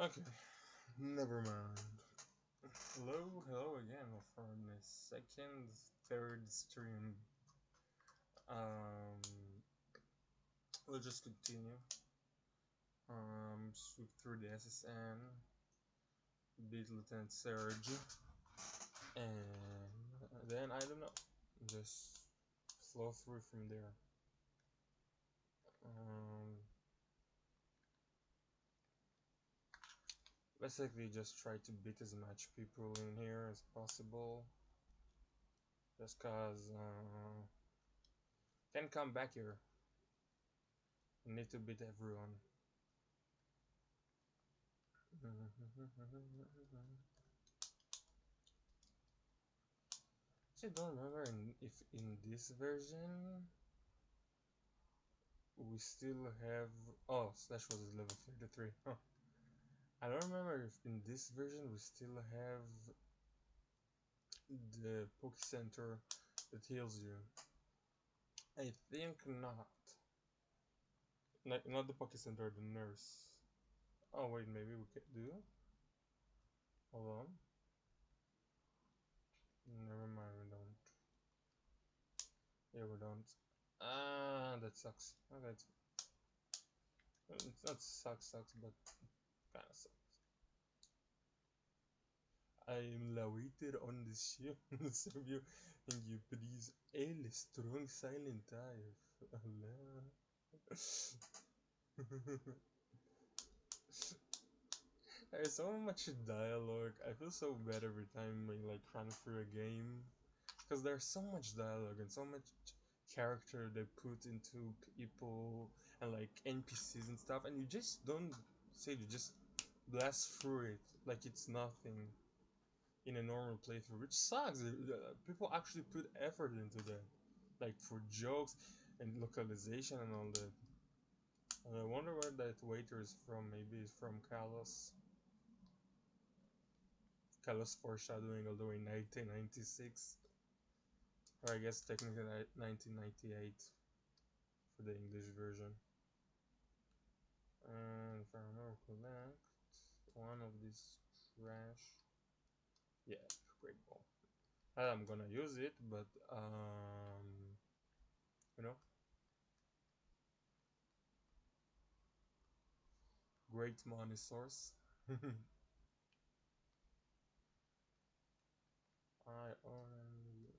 Okay, never mind. Hello again for the third stream. Um, we'll just continue. Sweep through the SSN, beat Lieutenant Surge, and then I don't know, just flow through from there. Um, Basically, just try to beat as much people in here as possible. Just cause can come back here. You need to beat everyone. I don't remember if in this version we still have. Oh, Slash was level 33. Huh. I don't remember if in this version we still have the Poke Center that heals you. I think not. Not the Poke Center, the nurse. Oh wait, maybe we could do. Hold on. Never mind, we don't. Yeah, we don't. Ah, that sucks. Okay, it's not sucks, but kinda sucks. I am located on the ship, Savior, and you please a strong silent type. Allah. There's so much dialogue. I feel so bad every time I like run through a game, because there's so much dialogue and so much character they put into people and like NPCs and stuff, and you just don't say, you just blast through it like it's nothing in a normal playthrough, which sucks. People actually put effort into that, like for jokes and localization and all that. And I wonder where that waiter is from. Maybe it's from Kalos. Kalos foreshadowing all the way 1996, or I guess technically 1998 for the English version. And if I remember correct, one of these trash. Yeah, great ball. I'm gonna use it, but you know, great money source. I only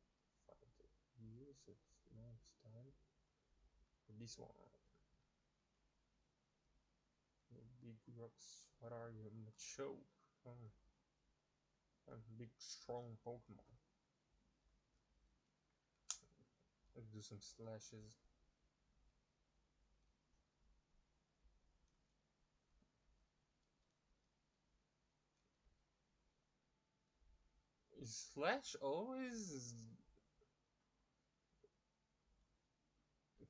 find use it next time. This one. Big rocks. What are you? Macho. Oh, and big strong Pokemon. Let's do some slashes. Is Slash always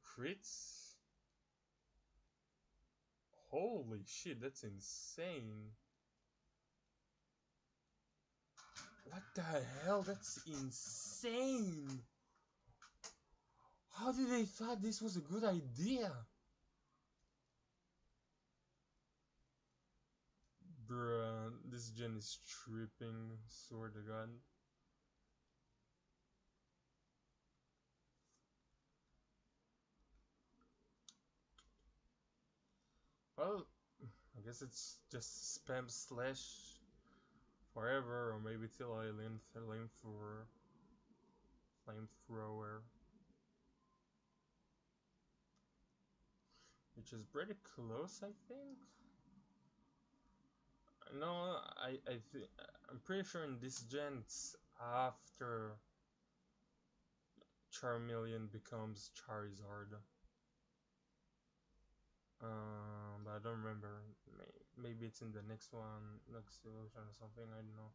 crits? Holy shit, that's insane. What the hell? That's insane. How did they thought this was a good idea? Bruh, this gen is tripping, swear to god. Well, I guess it's just spam Slash forever, or maybe till I learn flamethrower, which is pretty close, I think. No, I'm pretty sure in this gen it's after Charmeleon becomes Charizard. But I don't remember. Maybe it's in the next one, next evolution or something. I don't know.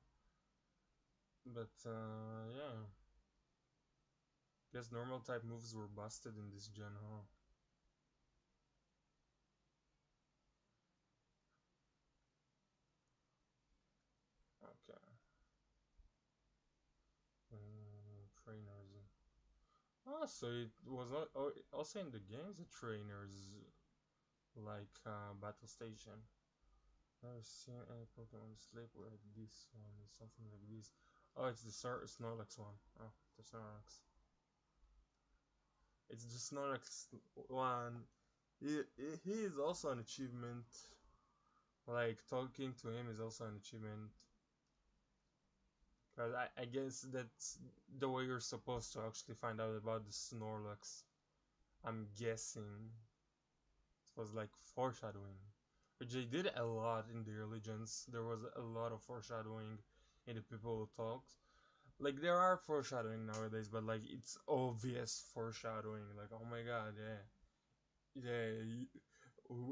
But yeah, guess normal type moves were busted in this gen, huh? Okay. Trainers. Oh, so it was also in the games. The trainers like battle station. Never seen any Pokemon sleep like this one. It's something like this. Oh, it's the Snorlax one. Oh, the Snorlax. It's the Snorlax one. He is also an achievement. Like talking to him is also an achievement. Cause I guess that's the way you're supposed to actually find out about the Snorlax. I'm guessing it was like foreshadowing, which they did a lot in the religions. There was a lot of foreshadowing in the people who talks. Like there are foreshadowing nowadays, but like it's obvious foreshadowing. Like oh my god, yeah, yeah.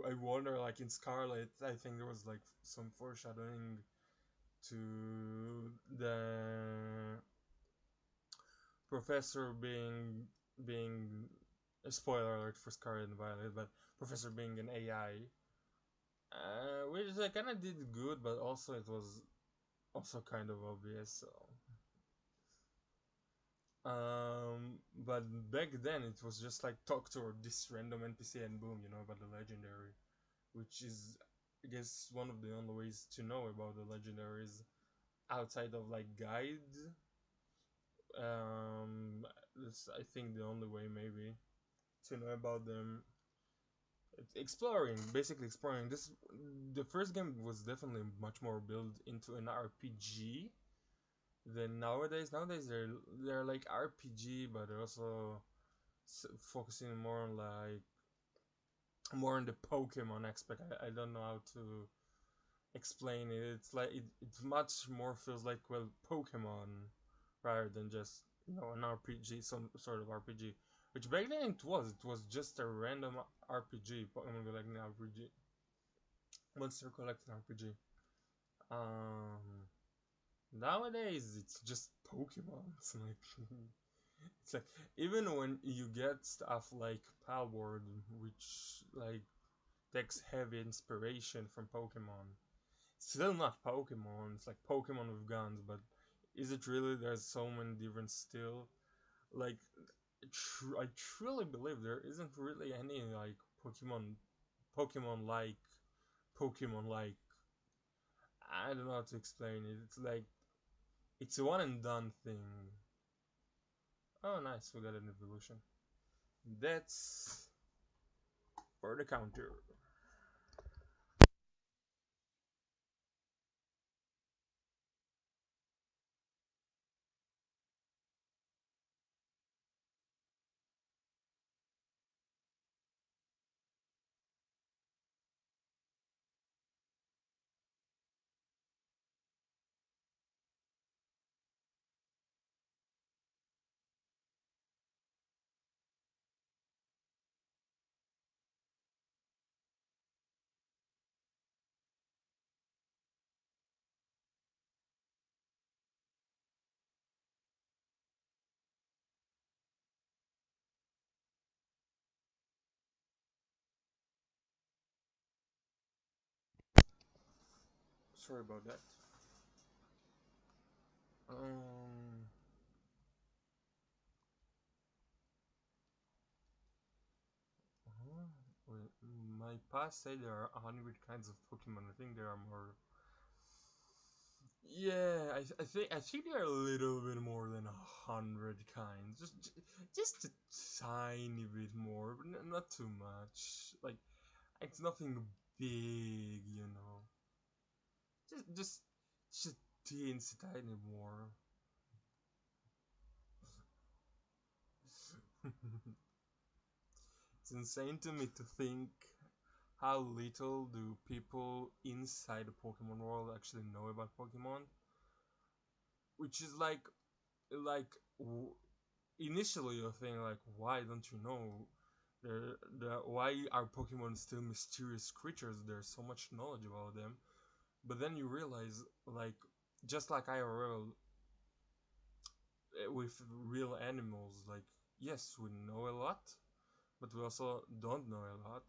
I wonder, like in Scarlet, I think there was like some foreshadowing to the professor being a spoiler alert for Scarlet and Violet, but professor being an AI, which I kind of did good, but also it was also kind of obvious. So but back then it was just like talk to this random NPC and boom, you know about the legendary, which is I guess one of the only ways to know about the legendaries outside of like guides. That's I think the only way maybe to know about them. Exploring, basically exploring. This the first game was definitely much more built into an RPG than nowadays. Nowadays they're like RPG, but they're also focusing more on like more on the Pokemon aspect. I don't know how to explain it. It's like it much more feels like well Pokemon rather than just an RPG, some sort of RPG. Which back then it was. It was just a random RPG, Pokemon Collecting RPG, Monster Collecting RPG. Um, Nowadays it's just Pokemon. It's like even when you get stuff like Palworld, which like takes heavy inspiration from Pokemon. Still not Pokemon. It's like Pokemon with guns, but is it really? There's so many different still. Like I truly believe there isn't really any like Pokemon like Pokemon like. I don't know how to explain it. It's like it's a one and done thing. Oh, nice. We got an evolution. That's for the counter. Sorry about that. Um, wait, my past said there are 100 kinds of Pokemon. I think there are more. Yeah, I think there are a little bit more than 100 kinds. Just a tiny bit more, but not too much. Like it's nothing big, you know. Just teensy tiny more. It's insane to me to think how little do people inside the Pokemon world actually know about Pokemon, which is like initially you think like why don't you know? Why are Pokemon still mysterious creatures? There's so much knowledge about them, but then you realize, like, just like IRL, with real animals, like, yes, we know a lot, but we also don't know a lot,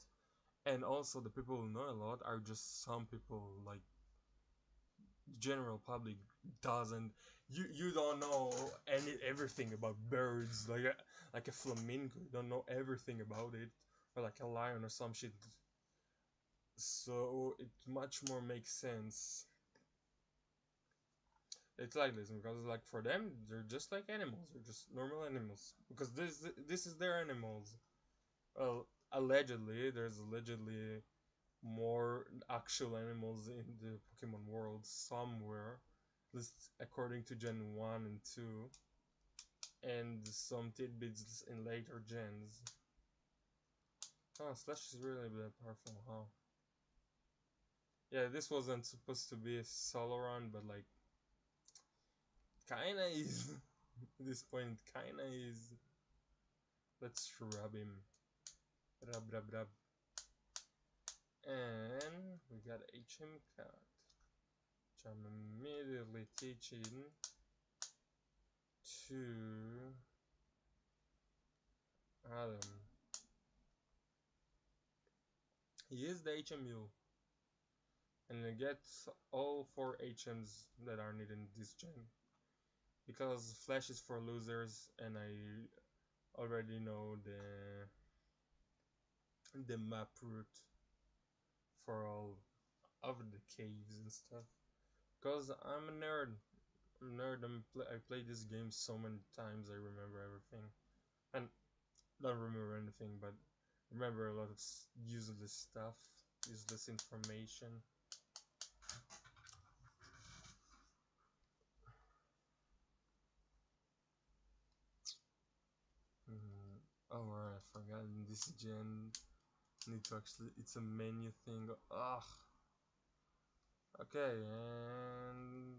and also the people who know a lot are just some people, like general public doesn't. You don't know everything about birds, like a flamingo. You don't know everything about it, or like a lion or some shit. So it much more makes sense. It's like this because, like, for them, they're just like animals. They're just normal animals because this is their animals. Well, allegedly, there's allegedly more actual animals in the Pokemon world somewhere, at least according to Gen 1 and 2, and some tidbits in later gens. Oh, Slash is really that powerful, huh? Yeah, this wasn't supposed to be a solo run, but like, kinda is. At this point, kinda is. Let's rub him. Rub, rub, rub. And we got HM Cut, which I'm immediately teaching to Adam. He is the HMU, and it gets all 4 HMs that are needed in this gen. Because Flash is for losers, and I already know the map route for all of the caves and stuff. Because I'm a nerd. I played this game so many times I remember everything. And don't remember anything, but remember a lot of useless stuff, useless information. Oh right, I forgot in this gen need to actually, it's a menu thing. Ugh. Okay, and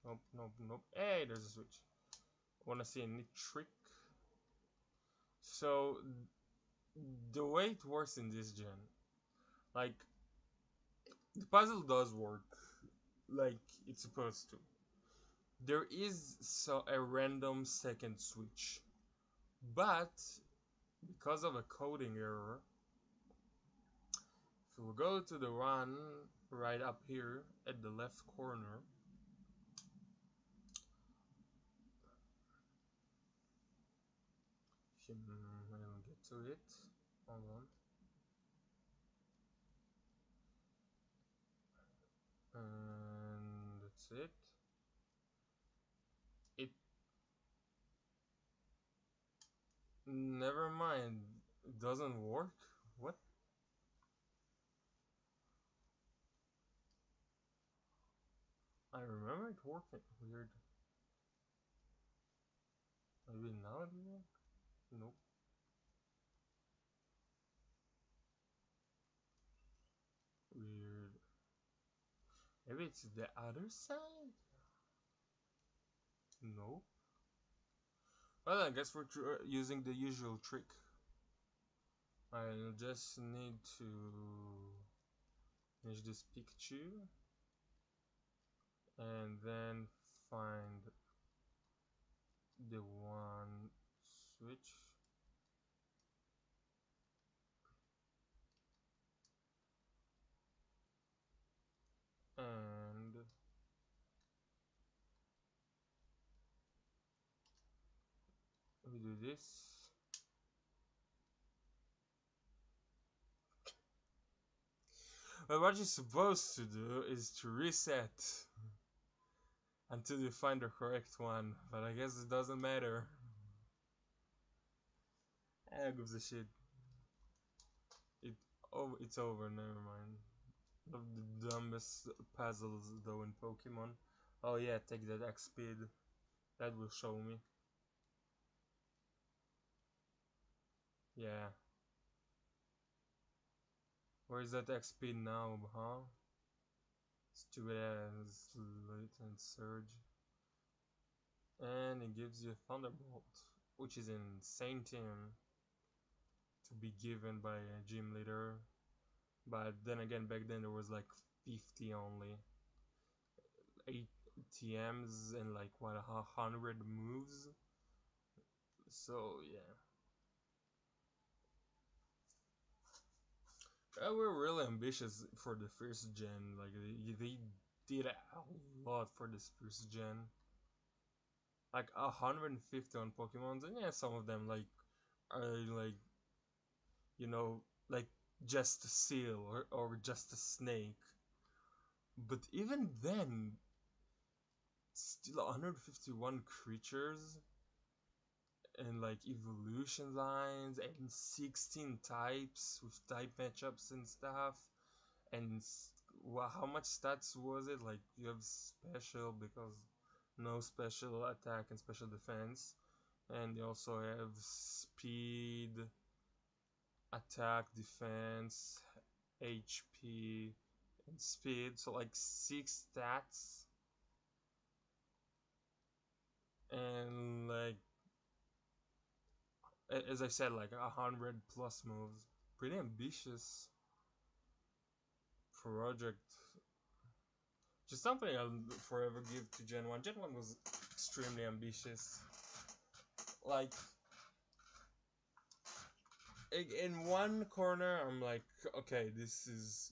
nope, nope, nope. Hey, there's a switch. Wanna see a neat trick? So the way it works in this gen, like, the puzzle does work like it's supposed to. There is a random second switch, but because of a coding error, if we go to the one right up here at the left corner, I will get to it. Hold on. And that's it. It never mind. It doesn't work. What? I remember it working. Weird. Maybe now it will work? Nope. Weird. Maybe it's the other side? No. Well, I guess we're using the usual trick. I'll just need to finish this Pikachu and then find the one switch. And we do this. But what you're supposed to do is to reset until you find the correct one. But I guess it doesn't matter. I gives a shit. It's over. Never mind. One of the dumbest puzzles though in Pokemon. Oh yeah, take that X speed. That will show me. Yeah. Where is that X speed now, huh? Stupid ass latent surge. And then it gives you Thunderbolt, which is an insane team to be given by a gym leader. But then again, back then there was like 50 only, 8 TMs and like what 100 moves. So yeah, we're really ambitious for the first gen. Like they did a lot for this first gen. Like 150 on Pokemons, and yeah, some of them like are like you know like just a seal or just a snake. But even then, still 151 creatures and like evolution lines and 16 types with type matchups and stuff. And how much stats was it? Like you have special because no special attack and special defense, and you also have speed, attack, defense, HP, and speed. So like 6 stats, and like as I said, like 100 plus moves. Pretty ambitious project. Just something I'll forever give to Gen 1. Gen 1 was extremely ambitious. Like, in one corner, I'm like, okay, this is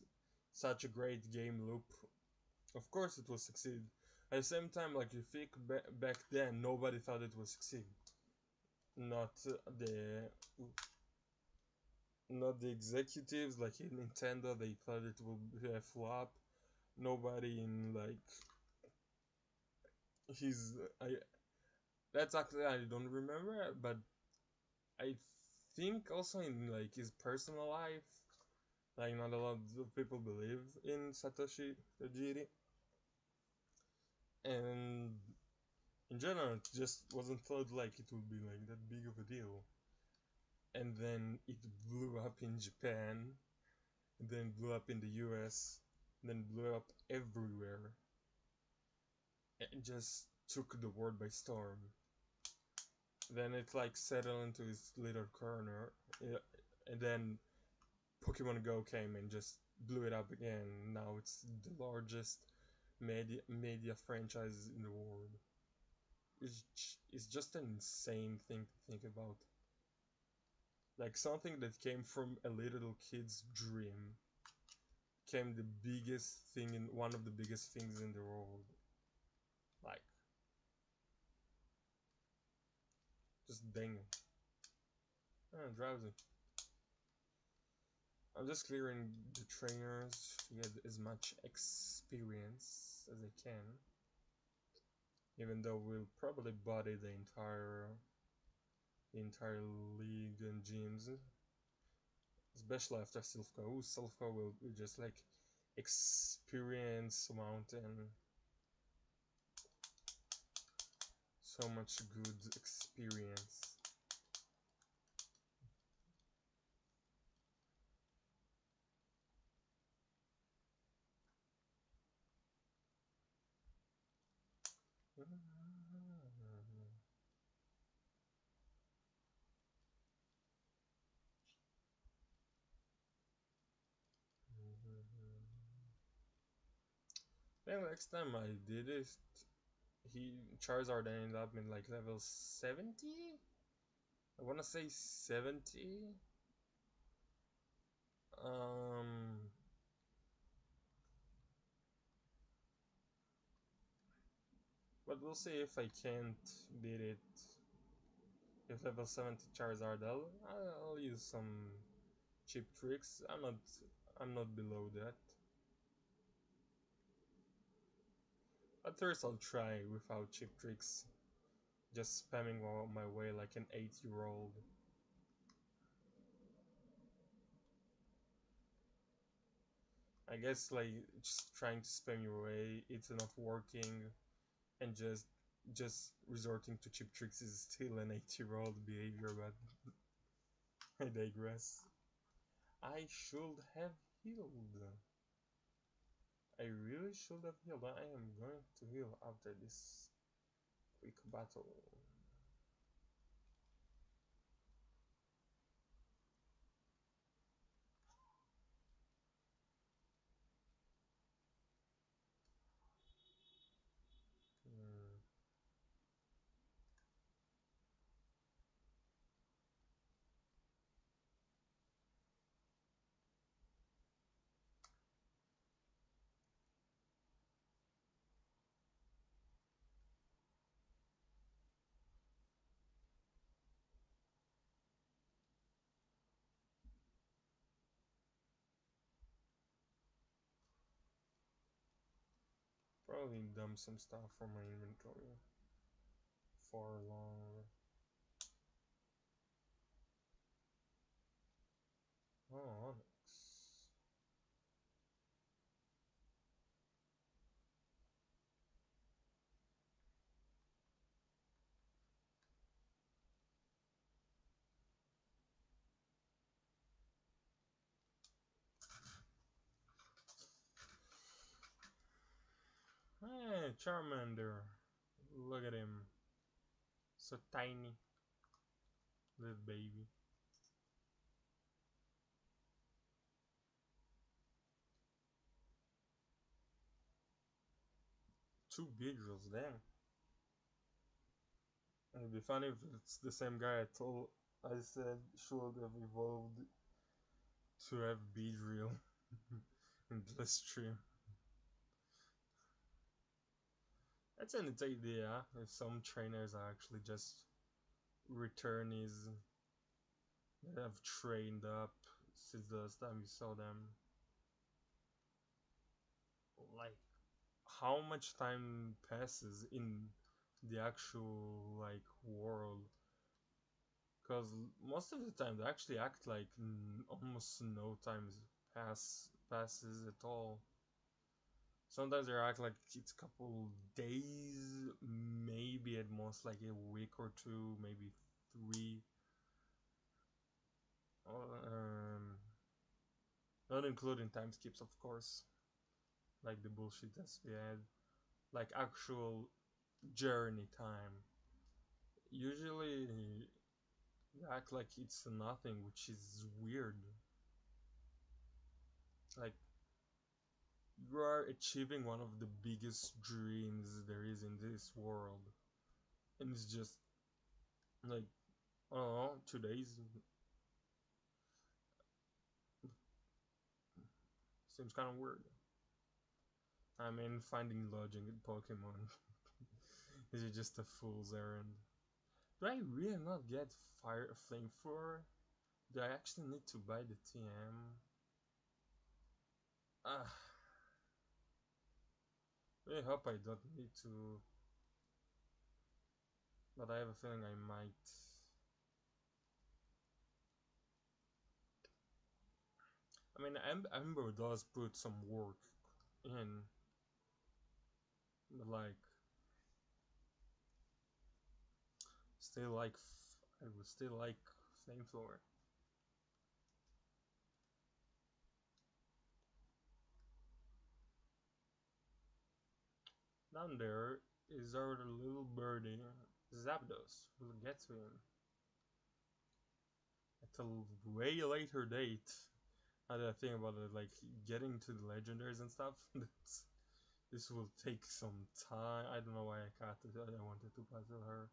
such a great game loop. Of course, it will succeed. At the same time, like, you think back then, nobody thought it would succeed. Not the not the executives, like in Nintendo, they thought it would be a flop. Nobody in like his I that's actually I don't remember, but I think also in like his personal life, like not a lot of people believe in Satoshi Tajiri, and in general, it just wasn't thought like it would be like that big of a deal. And then it blew up in Japan, and then blew up in the US, and then blew up everywhere. It just took the world by storm. Then it like settled into its little corner, and then Pokemon Go came and just blew it up again. Now it's the largest media franchise in the world. It's just an insane thing to think about. Like something that came from a little kid's dream became the biggest thing in one of the biggest things in the world. Like just dang. Ah, drowsy. I'm just clearing the trainers to get as much experience as I can. Even though we'll probably body the entire league and gyms, especially after Silphco. Ooh, Silphco will be just like experience mountain. So much good experience. Then next time I did it, he Charizard ended up in like level 70. I wanna say 70. Um, but we'll see if I can't beat it. If level 70 Charizard, I'll use some cheap tricks. I'm not below that. At first I'll try without cheap tricks, just spamming my way like an 8-year-old. I guess like just trying to spam your way, it's not working, and just resorting to cheap tricks is still an 8-year-old behavior, but I digress. I should have healed. I really should have healed. I am going to heal after this Quick battle. Hmm. Probably dump some stuff from my inventory for long. Oh, Onyx. Hey, Charmander. Look at him. So tiny. Little baby. Two Beedrills, damn. It'd be funny if it's the same guy I said should have evolved to have Beedrill in Blistream. That's a neat idea if some trainers are actually just returnees that have trained up since the last time you saw them. Like, how much time passes in the actual like world? Because most of the time they actually act like almost no time passes at all. Sometimes they act like it's a couple days, maybe at most like a week or two, maybe three. Um, Not including time skips, of course, like the bullshit that we had, like actual journey time. Usually, they act like it's nothing, which is weird. Like, you are achieving one of the biggest dreams there is in this world, and it's just like, oh, 2 days seems kind of weird. I mean, finding lodging in Pokemon is just a fool's errand. Do I really not get fire flamethrower? Do I actually need to buy the TM? Ah, really hope I don't need to, but I have a feeling I might. I mean, Amber does put some work in, but like, still like, I would still like flamethrower. Down there is our little birdie, Zapdos. We'll get to him at a way later date. Now that I think about it, like getting to the legendaries and stuff, this will take some time. I don't know why I wanted to battle her.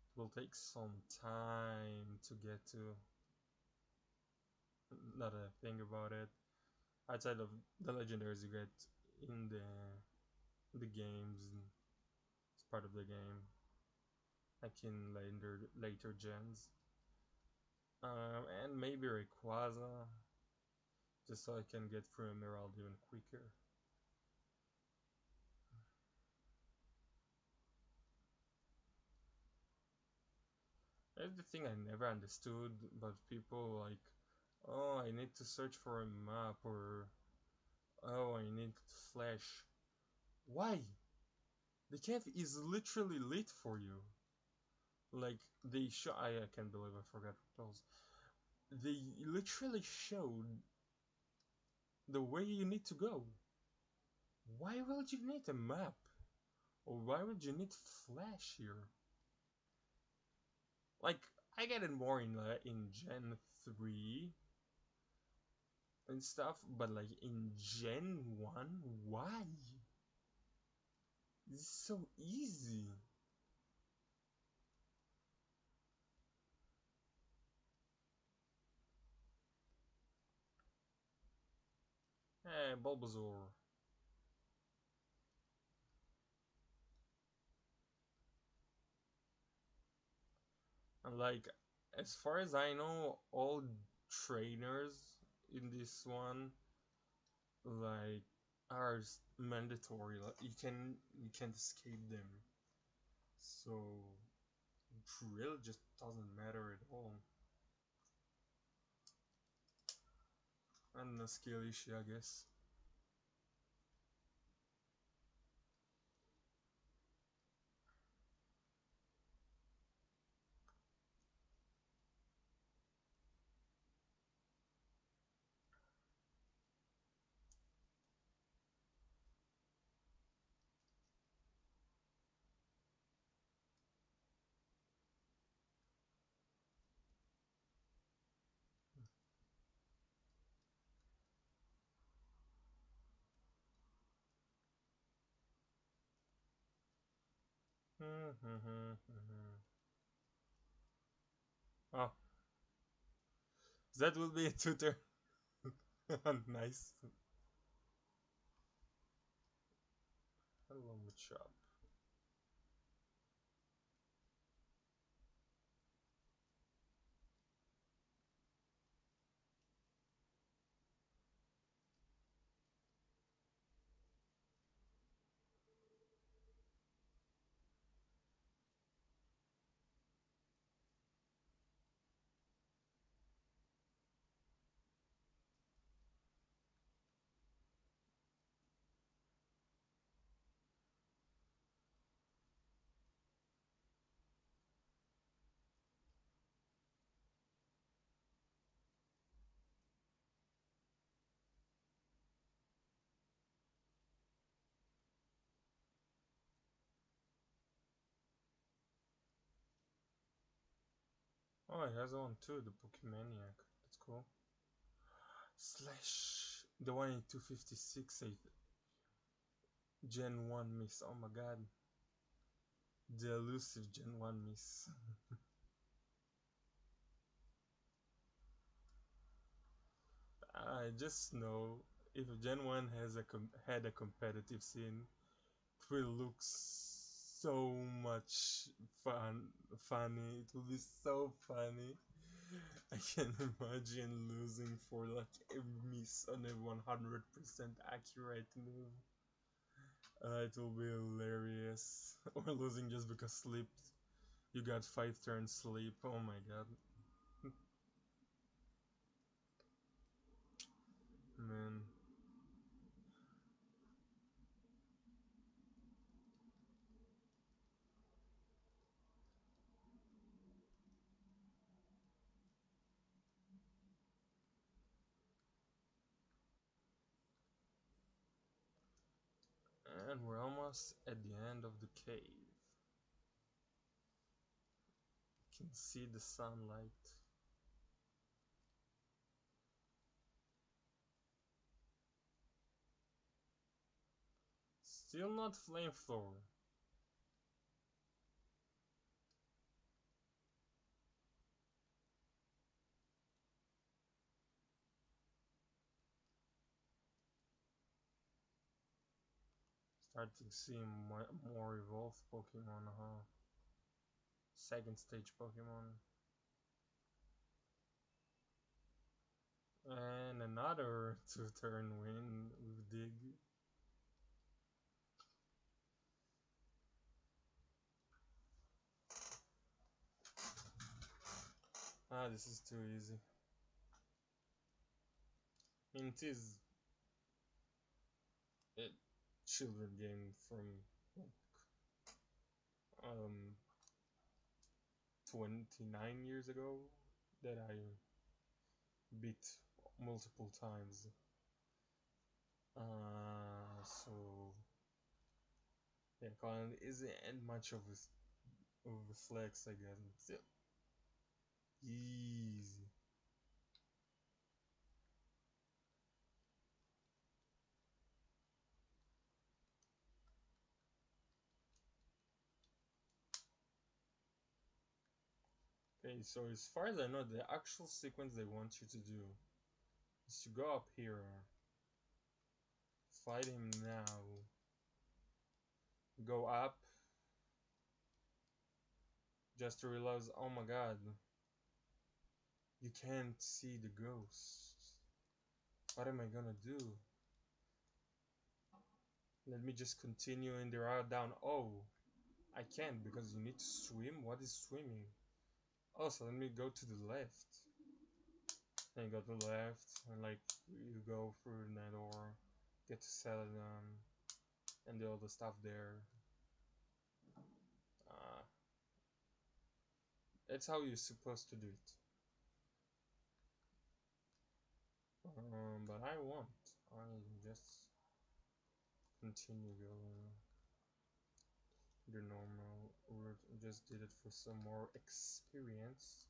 It will take some time to get to. Now that I think about it, outside of the legendaries you get in the games, it's part of the game, like in later gens. And maybe Rayquaza, just so I can get through Emerald even quicker. That's the thing I never understood about people like, oh, I need to search for a map, or oh, I need flash. Why? The cave is literally lit for you. Like, they show. I can't believe I forgot those. They literally showed the way you need to go. Why would you need a map? Why would you need flash here? Like, I get it more in Gen 3 and stuff, but like in Gen 1, why? It's so easy. Hey, Bulbasaur. And like, as far as I know, all trainers in this one like are mandatory. Like, you can't escape them. So drill just doesn't matter at all. And a skill issue, I guess. Oh, that will be a tutor. Nice. Hello, Machop. Oh, he has one too, the Pokemaniac. That's cool. Slash the one in 256, Gen 1 miss. Oh my god. The elusive Gen 1 miss. I just know if Gen 1 has had a competitive scene, it will look so much funny. It will be so funny. I can imagine losing for like a miss on a 100% accurate move. It will be hilarious. Or losing just because sleep. You got 5 turns sleep. Oh my god. Man. And we're almost at the end of the cave. You can see the sunlight. Still not flamethrower. Starting to see more evolved Pokemon, huh? Second stage Pokemon. And another 2-turn win with Dig. Ah, this is too easy. I mean, it is a children game from like, um 29 years ago that I beat multiple times. So Yeah, Colin isn't much of a flex, I guess. Still, easy. Okay, so as far as I know, the actual sequence they want you to do is to go up here, fight him now, go up, just to realize, oh my god, you can't see the ghost. What am I gonna do? Let me just continue in the route down. Oh, I can't because you need to swim. What is swimming? Oh, so let me go to the left. Then you go to the left, and like you go through that door, get to Celadon, and the other stuff there. Uh, that's how you're supposed to do it. But I won't. I just continue going the normal route. Just did it for some more experience.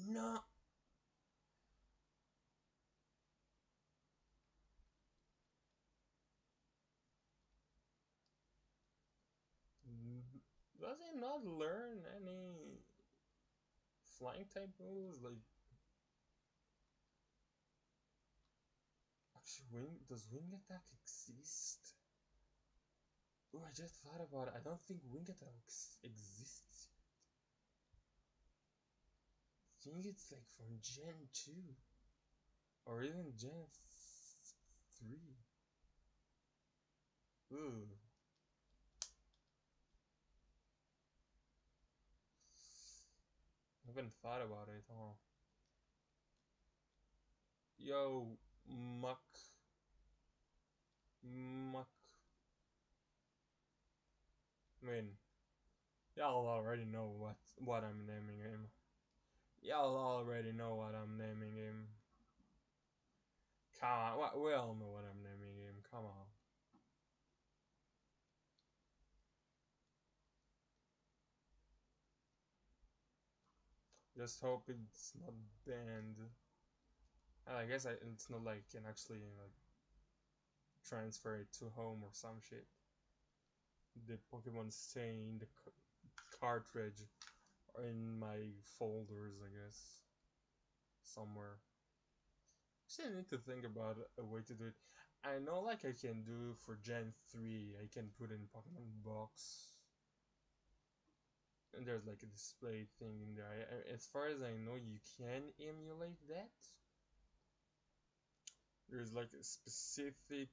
No. Does he not learn any flying type moves? Like, actually, does wing attack exist? Oh, I just thought about it. I don't think wing attack exists. I think it's like from Gen 2 or even Gen 3. Ooh. I haven't thought about it, huh? Yo, Muck. Muck. I mean, y'all already know what I'm naming him. Y'all already know what I'm naming him. Come on, we all know what I'm naming him. Come on. Just hope it's not banned. And I guess it's not like can actually like transfer it to home or some shit. The Pokemon stay in the cartridge or in my folders, I guess, somewhere. Actually, I need to think about a way to do it. I know, like I can do for Gen 3, I can put in Pokemon Box, and there's like a display thing in there. As far as I know, you can emulate that. There's like a specific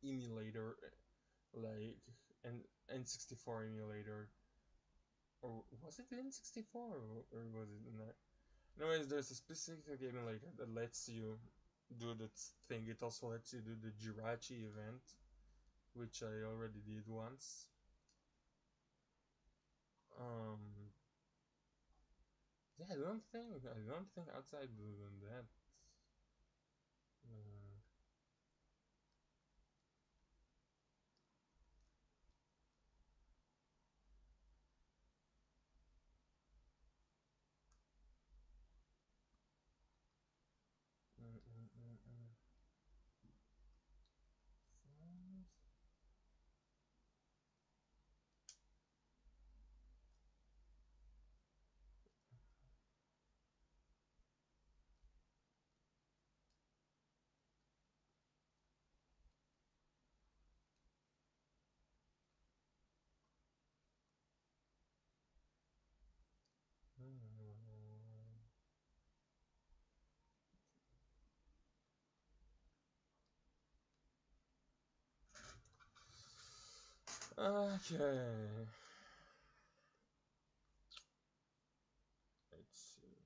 emulator, like an N64 emulator, or was it the N64 or was it not? Anyways, there's a specific emulator that lets you do that thing. It also lets you do the Jirachi event, which I already did once. Um, yeah, I don't think outside than that. Uh, mm, mm, mm, mm. Okay. Let's see.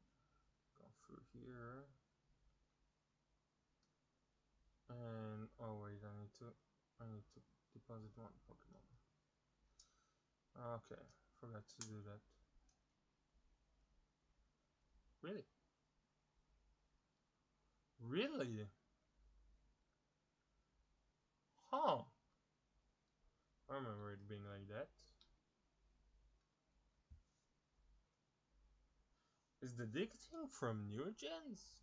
Go through here. And oh wait, I need to deposit one Pokemon. Okay, forgot to do that. Really? Really? Huh. I remember it being like that. Is the dick thing from New Gens?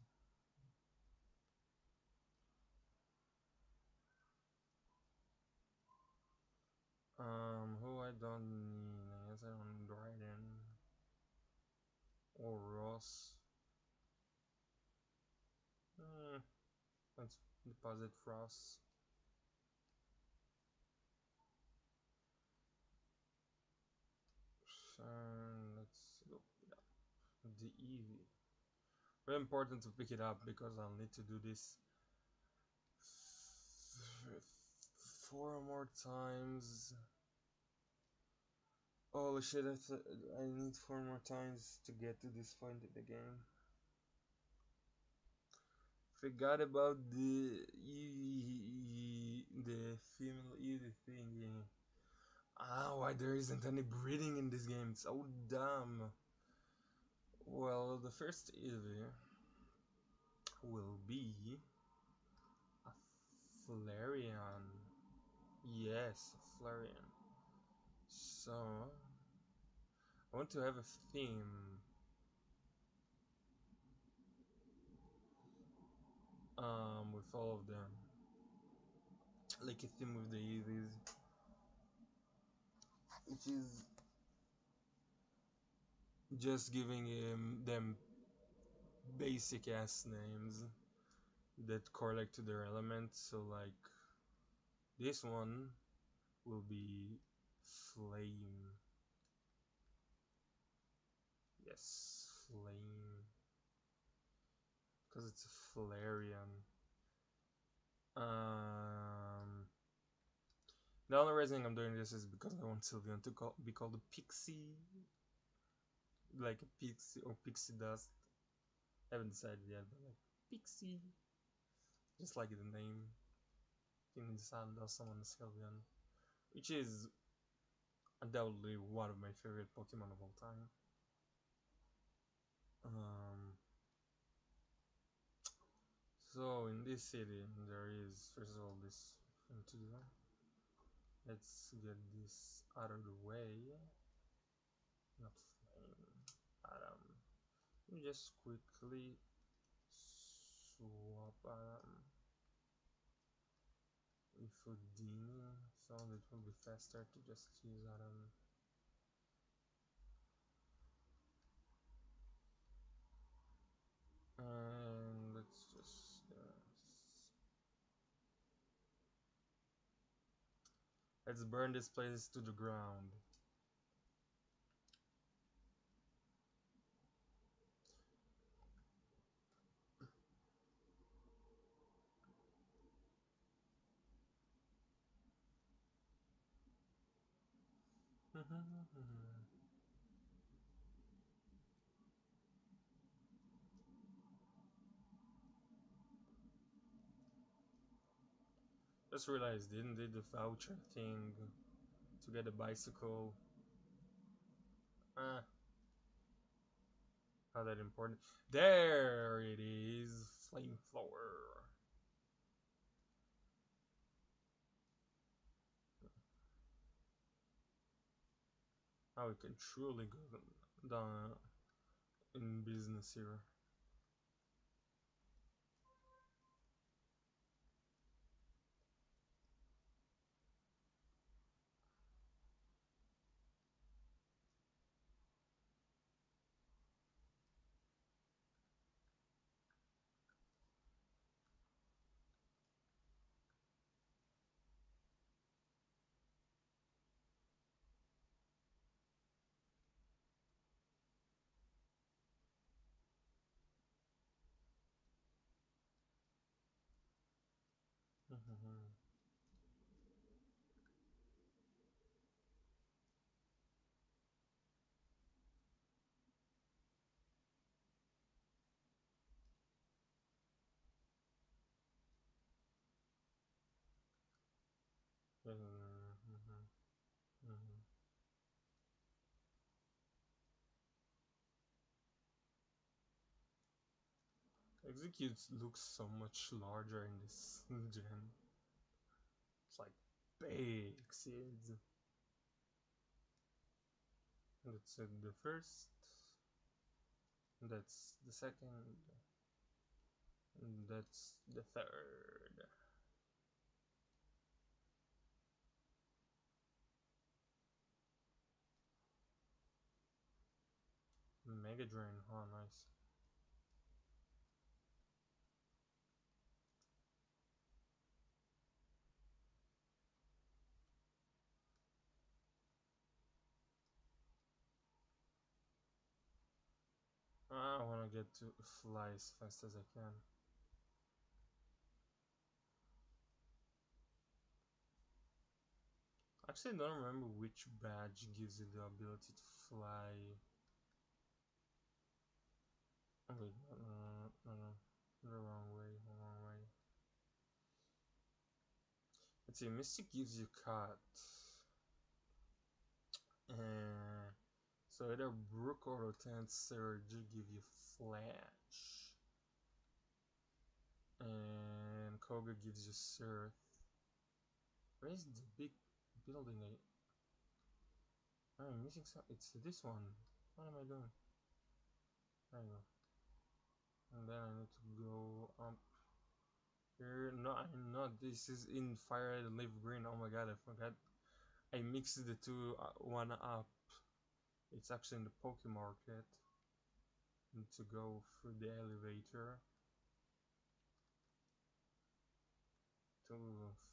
Who I don't need. I guess I don't Dryden or Ross. Hmm. Let's deposit Ross. Let's go pick up the Eevee. Very important to pick it up because I'll need to do this four more times. Holy shit, I need four more times to get to this point in the game. Forgot about the female Eevee thingy. Ah, why there isn't any breeding in this game? It's so dumb. Well, the first Eevee will be a Flareon. Yes, a Flareon. So, I want to have a theme. With all of them. Like a theme with the Eevees. Which is just giving them basic ass names that correlate to their element. So, like, this one will be Flame. Yes, Flame. Because it's a Flareon. Um, the only reason I'm doing this is because I want Sylveon to be called a Pixie. Like a Pixie or Pixie Dust. I haven't decided yet, but like Pixie. Just like the name. You can sound awesome on the Sylveon. Which is undoubtedly one of my favorite Pokemon of all time. Um, so in this city there is first of all this thing to do. Let's get this out of the way. Not flame. Let me just quickly swap with Houdini so that it will be faster to just use Adam. And let's burn this place to the ground. Just realized didn't do the voucher thing to get a bicycle. Ah, not that important. There it is, flamethrower. Now we can truly go down in business here. Executes looks so much larger in this gen. It's like big seeds. That's the first. That's the second. And that's the third. Mega Drain. Oh, nice. I want to get to fly as fast as I can. Actually, I don't remember which badge gives you the ability to fly. Oh, wait, no. The wrong way, the wrong way. Let's see, Mystic gives you cut. So either Brook or Rotan Surge give you Flash. And Koga gives you Surf. Where's the big building? I'm missing some. It's this one. What am I doing? There you go. And then I need to go up here. No, I'm not. This is in Fire Red and Leaf Green. Oh my god, I forgot. I mixed the two one up. It's actually in the Pokemarket. Need to go through the elevator to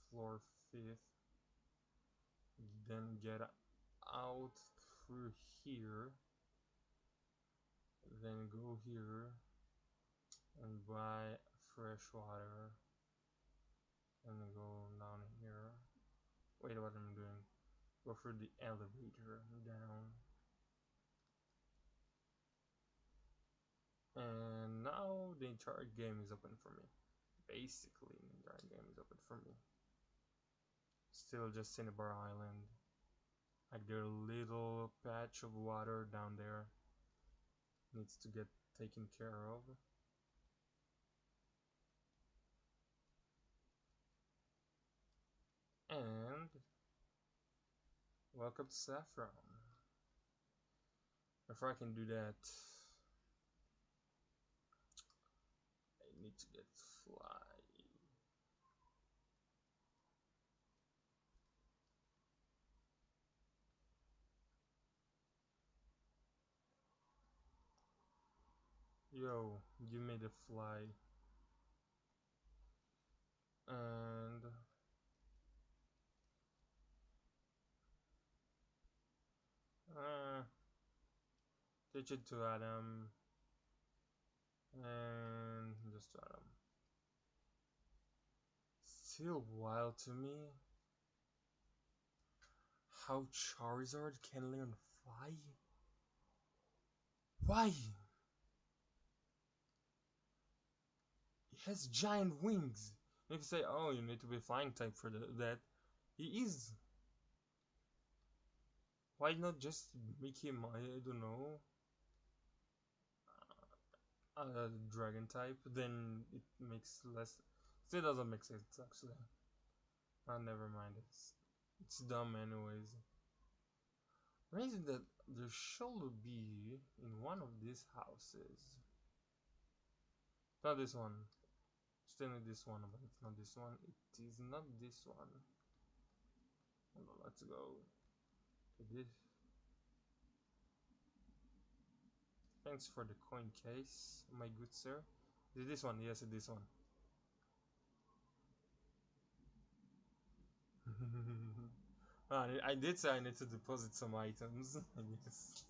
floor 5th. Then get out through here. Then go here and buy fresh water. And go down here. Wait, what am I doing? Go through the elevator down. And now the entire game is open for me. Basically, the entire game is open for me. Still just Cinnabar Island. Like their little patch of water down there needs to get taken care of. And welcome to Saffron. Before I can do that, I need to get fly. Yo, give me the fly. And teach it to Adam. And just to Adam. Still wild to me how Charizard can learn fly. Why? He has giant wings. And if you say, oh, you need to be flying type for that, he is. Why not just make him, I don't know, a dragon type? Then it makes less. Still doesn't make sense actually. Never mind. It's dumb anyways. Reason that there should be in one of these houses. Not this one. Still need this one, but it's not this one. It is not this one. Hold on, let's go to this. Thanks for the coin case, my good sir. Is this one? Yes, it's this one. I did say I need to deposit some items. Yes.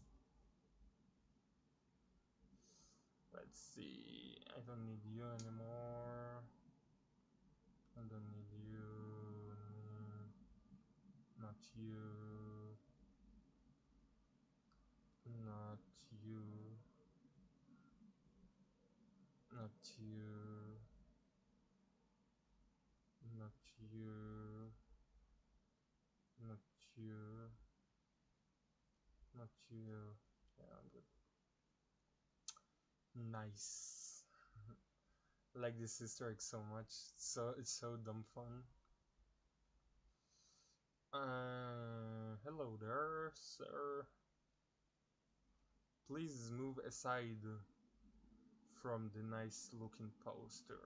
Let's see. I don't need you anymore. I don't need you. Not you. Not you. Not you. Not you. Not you. Not you. Yeah, I'm good. Nice. I like this Easter egg so much. It's so dumb fun. Hello there, sir. Please move aside from the nice looking poster.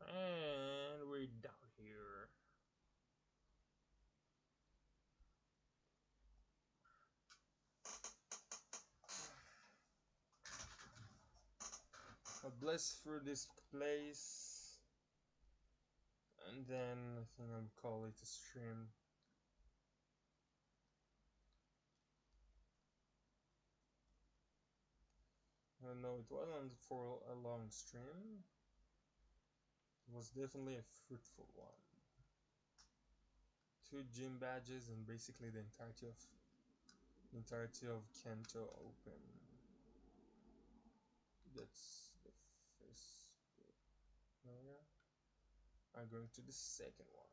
And we're down here. I bless through this place. And then I think I'll call it a stream. No, it wasn't for a long stream. It was definitely a fruitful one. 2 gym badges and basically the entirety of Kanto open. That's the first bit. No, yeah. I'm going to the second one.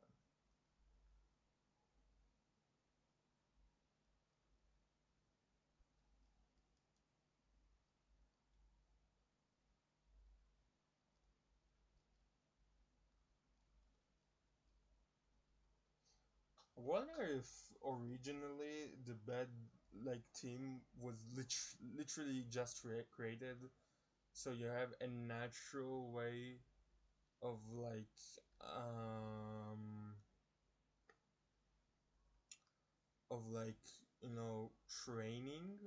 I wonder if originally the bad like team was literally just created so you have a natural way of um like training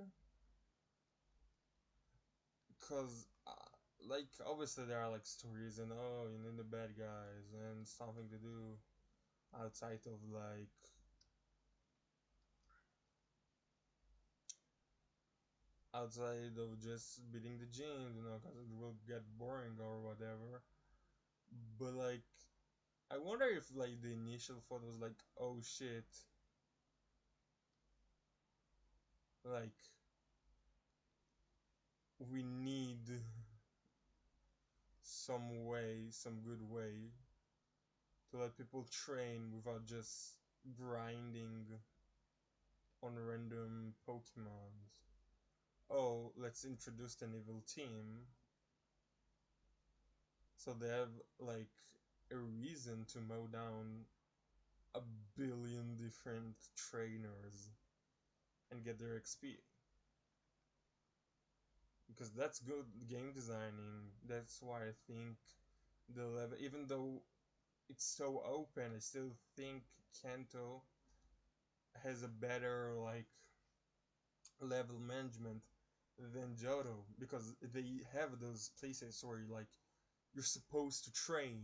because like obviously there are like stories and oh you need the bad guys and something to do outside of just beating the gym, because it will get boring or whatever. But like, I wonder if like the initial thought was like, oh shit, like we need some good way to let people train without just grinding on random Pokemons. Oh, let's introduce an evil team so they have like a reason to mow down a billion different trainers and get their XP. Because that's good game designing. That's why I think the level, even though it's so open, I still think Kanto has a better level management than Johto because they have those places where you're supposed to train.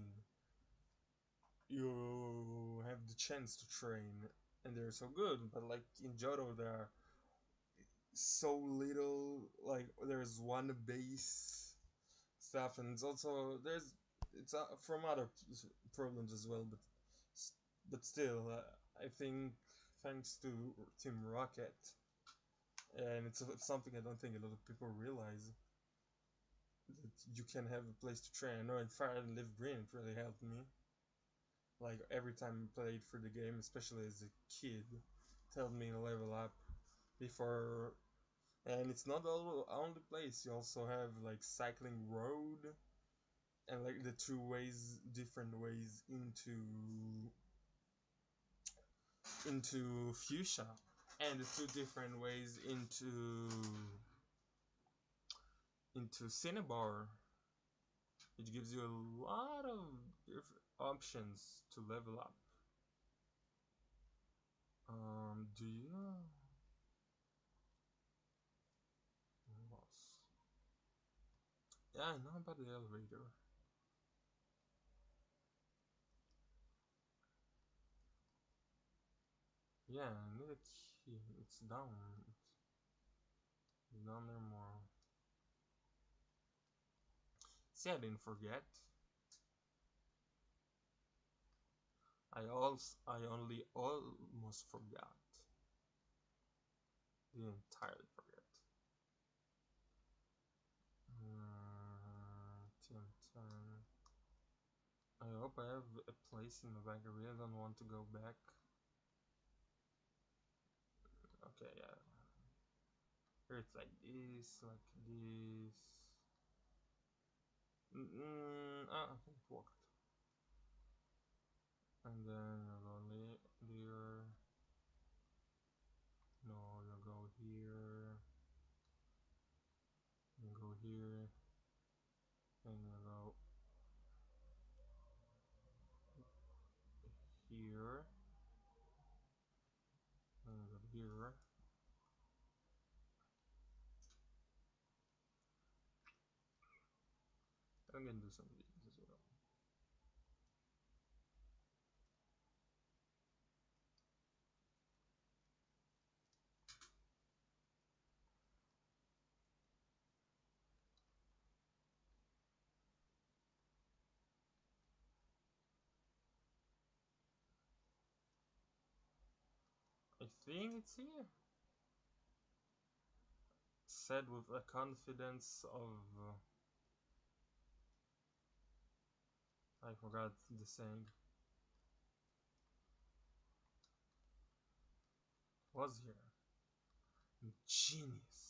You have the chance to train, and they're so good. But like in Johto, there are so little. Like there's one base stuff, and it's also it's from other problems as well. But still, I think thanks to Team Rocket, and it's something I don't think a lot of people realize that you can have a place to train. I know in Fire and Live Green it really helped me. Like every time I played through the game, especially as a kid, it helped me level up before. And it's not all only place. You also have like cycling road and like the different ways into fuchsia, and the two different ways into cinnabar, which gives you a lot of different options to level up. Do you lost? Yeah, I know about the elevator. Yeah, I need a key. It's down. It's down there more. See, I didn't forget. I only almost forgot. Didn't entirely forget. 10. I hope I have a place in the bag. I really don't want to go back. Okay, yeah. Here it's like this, like this. Okay, it worked. And then you go there. No, you go here. You go here. And you go here. And you go here. I'm gonna do some of these as well. I think it's here. Said with a confidence of I forgot the saying. Was here. Genius.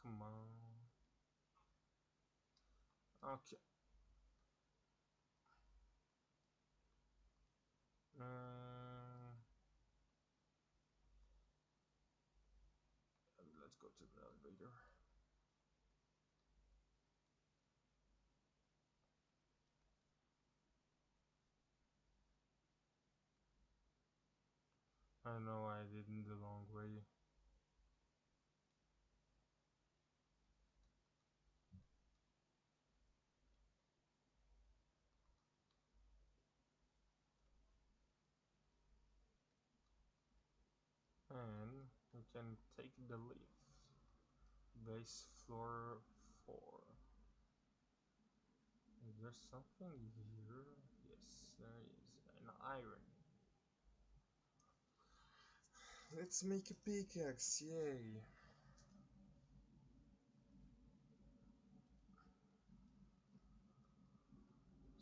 Come on. Okay. Let's go to the elevator. I know I did in the long way. And we can take the lift. Base floor 4. Is there something here? Yes, there is. An iron. Let's make a pickaxe, yay!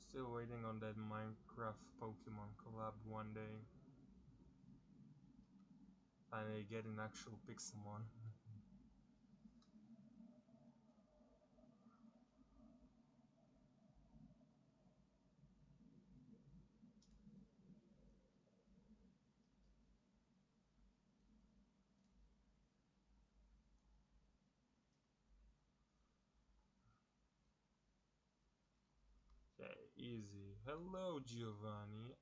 Still waiting on that Minecraft Pokemon collab one day. Finally get an actual Pixelmon. Okay, easy. Hello, Giovanni.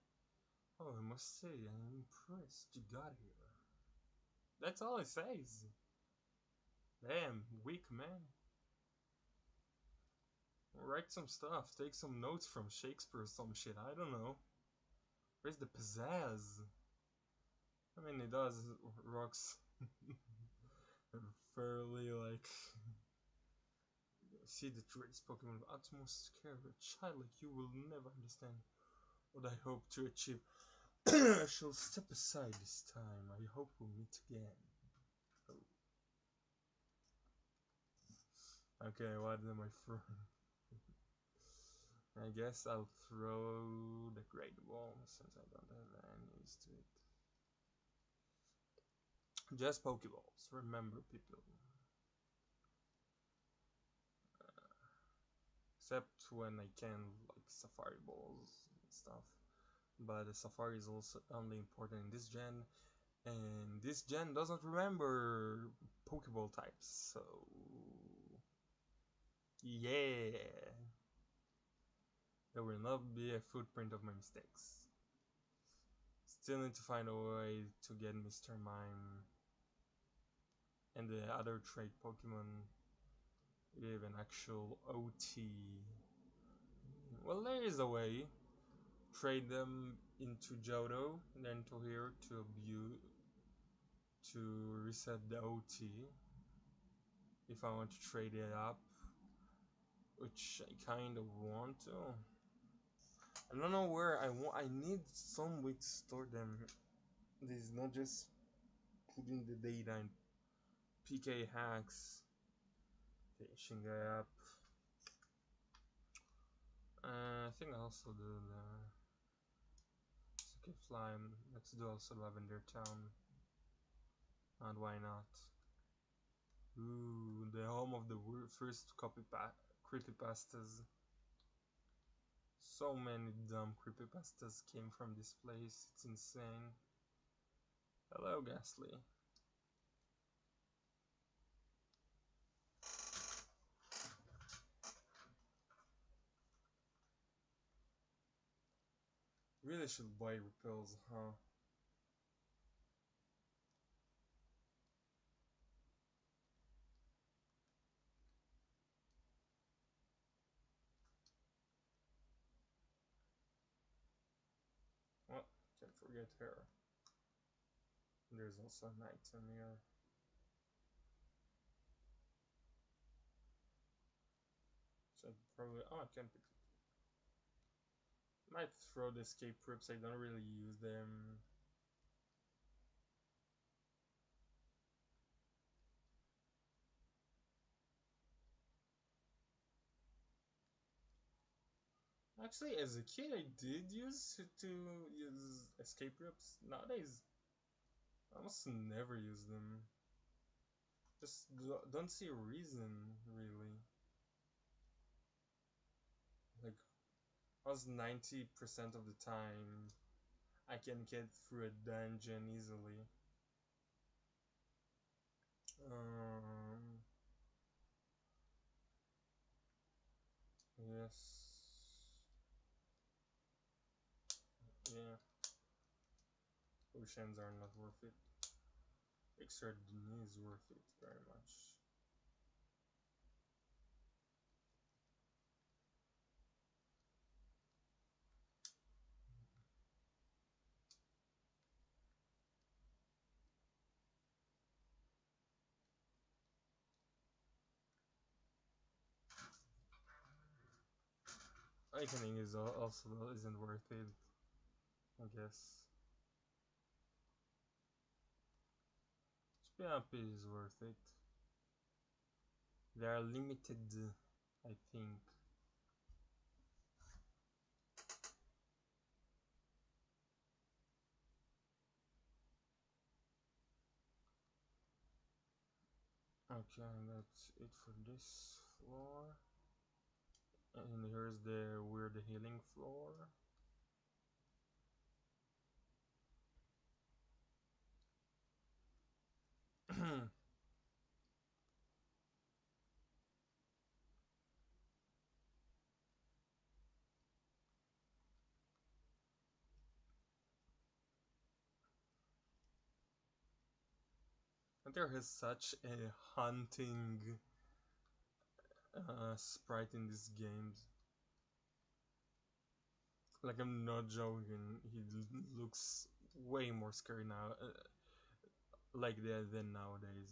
Oh, I must say, I'm impressed you got here. That's all it says. Damn, weak man. Write some stuff, take some notes from Shakespeare or some shit, I don't know. Where's the pizzazz? I mean, it does rocks fairly like. See the traits Pokemon with utmost care. A child like you will never understand what I hope to achieve. I shall step aside this time. I hope we'll meet again. Oh. Okay, what am I throwing? I guess I'll throw the Great Wall since I don't have any use to it. Just Pokeballs, remember people. Except when I can, like Safari Balls and stuff. But the Safari is also only important in this gen. And this gen doesn't remember Pokeball types, so yeah, there will not be a footprint of my mistakes. Still need to find a way to get Mr. Mime and the other trait Pokemon with an actual OT. Well, there is a way. Trade them into Johto, then to here to abuse to reset the OT. If I want to trade it up, which I kind of want to. I don't know where I want. I need some way to store them. This is not just putting the data in PK hacks. Finishing up. I think I also do the. Okay, flying. Let's do also Lavender Town. And why not? Ooh, the home of the first creepypastas. So many dumb creepypastas came from this place. It's insane. Hello, Ghastly. Really should buy repels, huh? Well, can't forget her. There's also an item here. So probably. Oh, I can't pick. Might throw the escape rips. I don't really use them. Actually, as a kid, I did use escape rips. Nowadays, I almost never use them. Just don't see a reason, really. Like, almost 90% of the time, I can get through a dungeon easily. Um, yes. Yeah. Oceans are not worth it. Extraordinaire is worth it very much. Awakening is also isn't worth it, I guess. Spin is worth it. They are limited, I think. Okay, that's it for this floor. And here's the weird healing floor. And there is such a haunting sprite in these games. Like, I'm not joking, he looks way more scary now, like that than nowadays.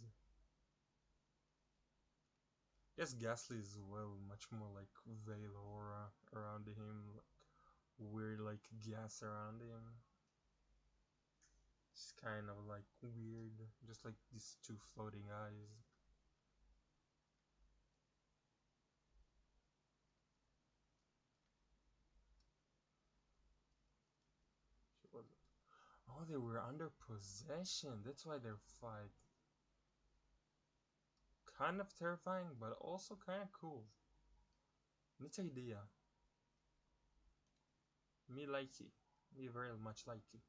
Yes, Ghastly as well, much more like veil aura around him, like weird like gas around him. It's kind of like weird, just like these two floating eyes. She was. Oh, they were under possession. That's why they're fight. Kind of terrifying, but also kind of cool. Neat idea. Me like it. Me very much like it.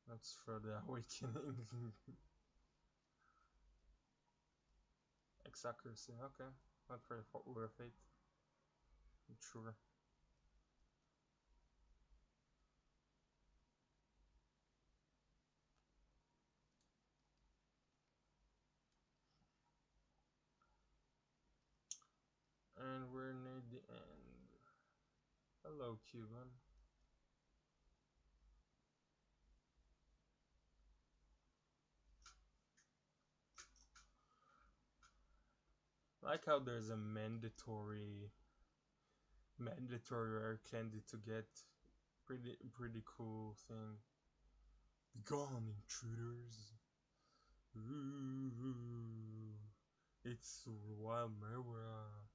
That's for the awakening. Accuracy. Okay, not very worth it. I'm sure. And we're near the end. Hello, Cuban. Like how there's a mandatory rare candy to get. Pretty cool thing. Gone, intruders. Ooh, it's Wild Marowak.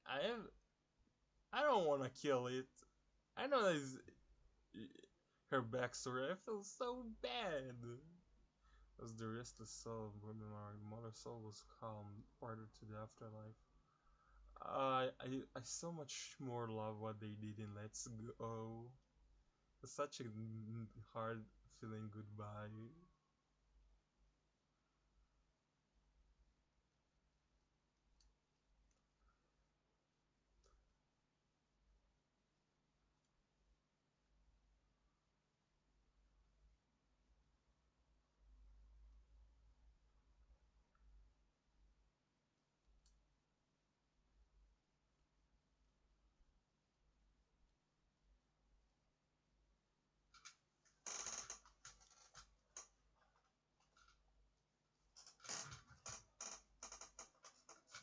I have. I don't want to kill it. I know it's her backstory. I feel so bad. As the restless soul of women, our mother soul was calm, parted to the afterlife. I so much more love what they did in Let's Go. It's such a hard feeling goodbye.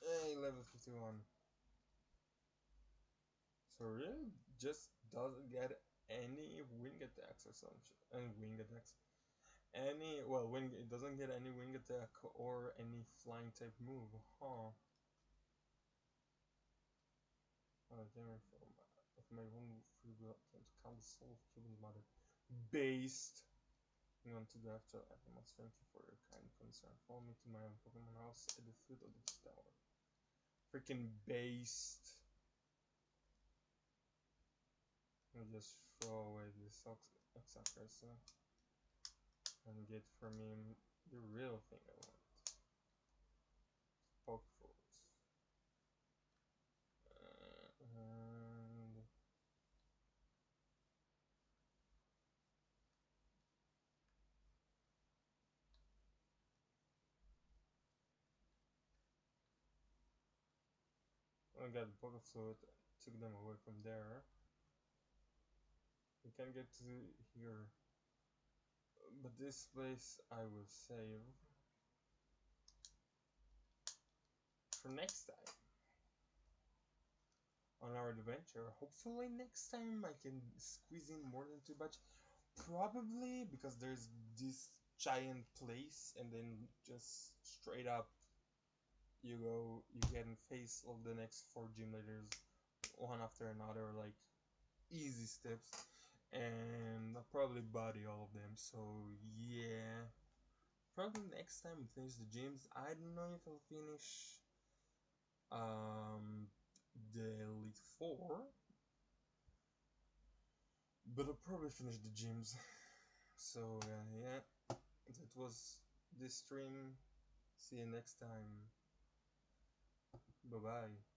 Hey, level 51. So really just doesn't get any wing attacks or something. And wing attacks. Any, well, wing, it doesn't get any wing attack or any flying type move, huh? Damn, of my own free will, I can't count the soul of Cuban's mother. Based. Hang on to the afterlife. I must thank you for your kind concern. Follow me to my own Pokemon house at the foot of this tower. Freaking based. I'll just throw away this Exarchus and get from him the real thing I want. Pokeballs. And I got the Pokeflute, took them away from there. We can get to here, but this place I will save for next time on our adventure. Hopefully next time I can squeeze in more than 2 batch. Probably because there's this giant place and then just straight up you can face all the next 4 gym leaders one after another, like easy steps, and I'll probably body all of them. So yeah, probably next time we finish the gyms. I don't know if I'll finish um the Elite Four, but I'll probably finish the gyms. So yeah, that was this stream. See you next time. Bye bye.